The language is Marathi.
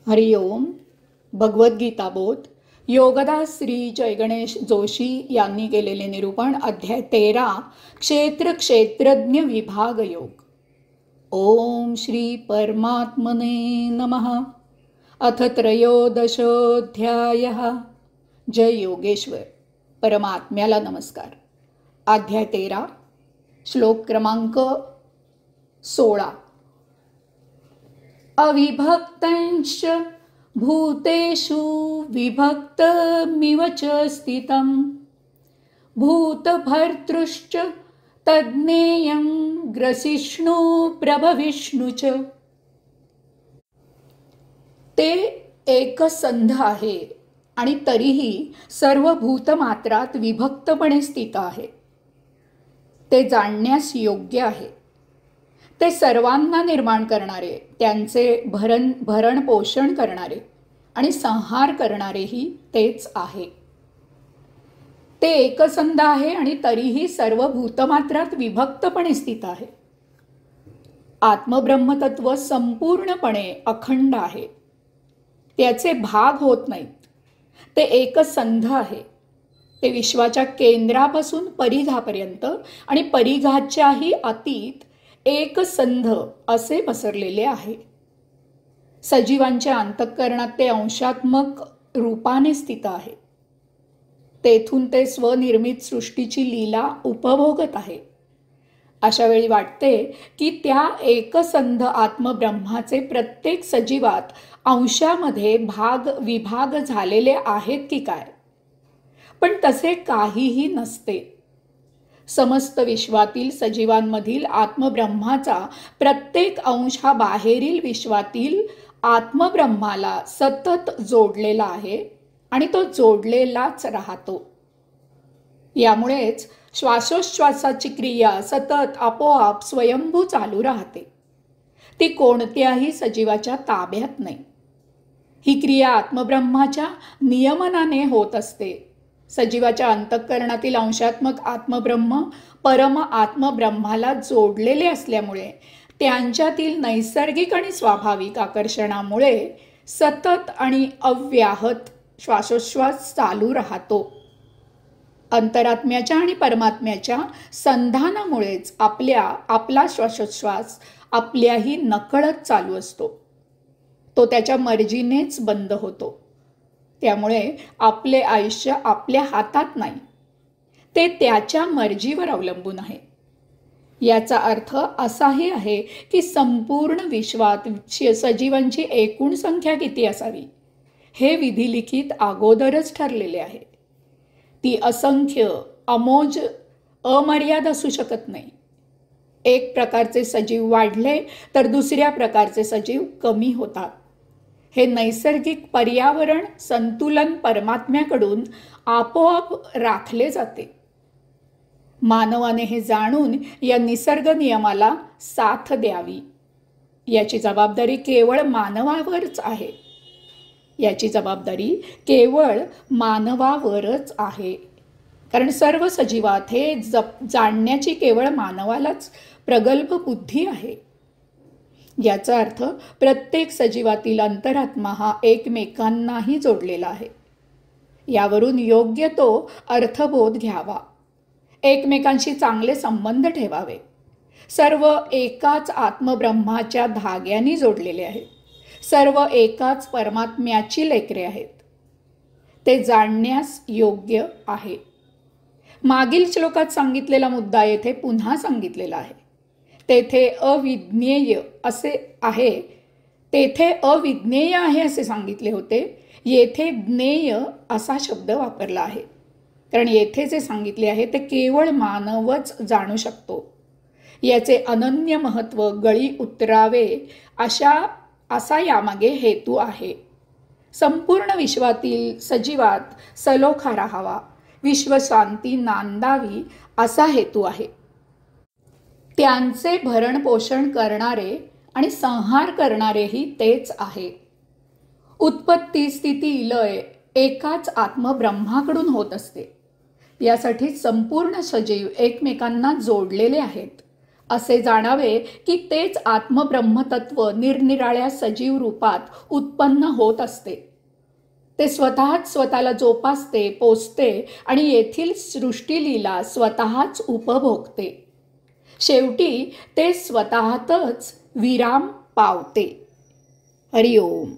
हरि ओम. भगवद्गीता बोध योगदास श्री जयगणेश जोशी यांनी केलेले निरूपण. अध्याय 13 क्षेत्र क्षेत्रज्ञ विभाग योग. ओम श्री परमात्मने नमः. अथ त्रयोदशोऽध्यायः. जय योगेश्वर. परमात्म्याला नमस्कार. अध्याय 13 श्लोक क्रमांक 16. अविभक्तंश्च भूतेषु विभक्तमिव च स्थितं भूतभर्तृश्च तज्ज्ञेयं ग्रसिष्णु प्रभविष्णु च. ते एकसंध आहे आणि तरीही सर्व भूतमात्रात विभक्तपणे स्थित आहे. ते जाणण्यास योग्य आहे. ते सर्वांना निर्माण करणारे, त्यांचे भरण पोषण करणारे आणि संहार करणारेही तेच आहे. ते एकसंध आहे आणि तरीही सर्व भूतमात्रात विभक्तपणे स्थित आहे. आत्मब्रह्मतत्व संपूर्णपणे अखंड आहे. त्याचे भाग होत नाहीत. ते एकसंध आहे. ते विश्वाच्या केंद्रापासून परिघापर्यंत आणि परिघाच्याही अतीत एकसंध असे पसरलेले आहे. सजीवांच्या अंतःकरणात ते अंशात्मक रूपाने स्थित आहे. तेथून ते स्वनिर्मित सृष्टीची लीला उपभोगत आहे. अशा वेळी वाटते की त्या एकसंध आत्मब्रह्माचे प्रत्येक सजीवात अंशामध्ये विभाग झालेले आहेत की काय. पण तसे काहीही नसते. समस्त विश्वातील सजीवांमधील आत्मब्रह्माचा प्रत्येक अंश हा बाहेरील विश्वातील आत्मब्रह्माला सतत जोडलेला आहे आणि तो जोडलेलाच राहतो. यामुळेच श्वासोच्छ्वासाची क्रिया सतत आपोआप स्वयंभू चालू राहते. ती कोणत्याही सजीवाच्या ताब्यात नाही. ही क्रिया आत्मब्रह्माच्या नियमनाने होत असते. सजीवाच्या अंतःकरणातील अंशात्मक आत्मब्रह्म परम आत्मब्रह्माला जोडलेले असल्यामुळे त्यांच्यातील नैसर्गिक आणि स्वाभाविक आकर्षणामुळे सतत आणि अव्याहत श्वासोच्छ्वास चालू राहतो. अंतरात्म्याच्या आणि परमात्म्याच्या संधानामुळेच आपला श्वासोच्छ्वास आपल्याही नकळत चालू असतो. तो त्याच्या मर्जीनेच बंद होतो. त्यामुळे आपले आयुष्य आपल्या हातात नाही. ते त्याच्या मर्जीवर अवलंबून आहे. याचा अर्थ असाही आहे की संपूर्ण विश्वात सजीवांची एकूण संख्या किती असावी हे विधिलिखित अगोदरच ठरलेले आहे. ती असंख्य, अमोज, अमर्याद असू शकत नाही. एक प्रकारचे सजीव वाढले तर दुसऱ्या प्रकारचे सजीव कमी होतात. हे नैसर्गिक पर्यावरण संतुलन परमात्म्याकडून आपोआप राखले जाते. मानवाने हे जाणून या निसर्ग नियमाला साथ द्यावी. याची जबाबदारी केवळ मानवावरच आहे. कारण सर्व सजीवात हे जाणण्याची केवळ मानवालाच प्रगल्भ बुद्धी आहे. याचा अर्थ प्रत्येक सजीवातील अंतरात्मा हा एकमेकांनाही जोडलेला आहे. यावरून योग्य तो अर्थबोध घ्यावा. एकमेकांशी चांगले संबंध ठेवावे. सर्व एकाच आत्मब्रह्माच्या धाग्याने जोडलेले आहेत. सर्व एकाच परमात्म्याची लेकरे आहेत. ते जाणण्यास योग्य आहे. मागील श्लोकात सांगितलेला मुद्दा येथे पुन्हा सांगितलेला आहे. तेथे अविज्ञेय आहे असे सांगितले होते. येथे ज्ञेय असा शब्द वापरला आहे. कारण येथे जे सांगितले आहे ते केवळ मानवच जाणू शकतो. याचे अनन्य महत्त्व गळी उतरावे असा यामागे हेतू आहे. संपूर्ण विश्वातील सजीवात सलोखा राहावा, विश्वशांती नांदावी असा हेतू आहे. त्यांचे भरण पोषण करणारे आणि संहार करणारेही तेच आहे. उत्पत्ती, स्थिती, लय एकाच आत्मब्रह्माकडून होत असते. यासाठी संपूर्ण सजीव एकमेकांना जोडलेले आहेत असे जाणावे की तेच आत्मब्रह्मतत्व निरनिराळ्या सजीव रूपात उत्पन्न होत असते. ते स्वतःच स्वतःला जोपासते, पोसते आणि येथील सृष्टीलीला स्वतःच उपभोगते. शेवटी ते स्वतःतच विराम पावते. हरिओम.